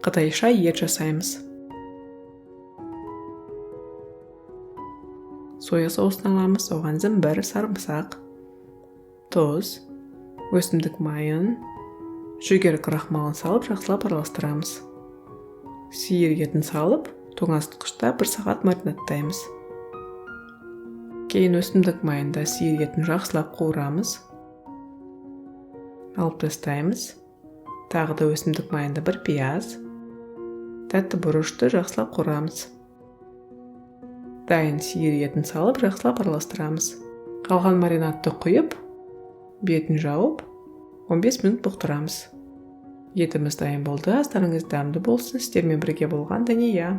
қытайша ет жасаймыз. Соя соусын аламыз, оған зімбір, сарымсақ, тұз, өсімдік майын, жүгері крахмалын салып жақсылап араластырамыз. Сиыр етін салып, тоңазытқышта 1 сағат маринадтаймыз. Кейін өсімдік майында сиыр етін жақсылап қуырамыз. Алып тастаймыз. Тағы да өсімдік майында 1 пияз, тәтті бұрышты жақсылап қуырамыз. Дайын сиыр етін салып жақсылап араластырамыз. Қалған маринадты құйып, бетін жауып, 15 минут бұқтырамыз. Етіміз дайын болды. Астарыңыз дәмді болсын. Сіздермен бірге болған Дания.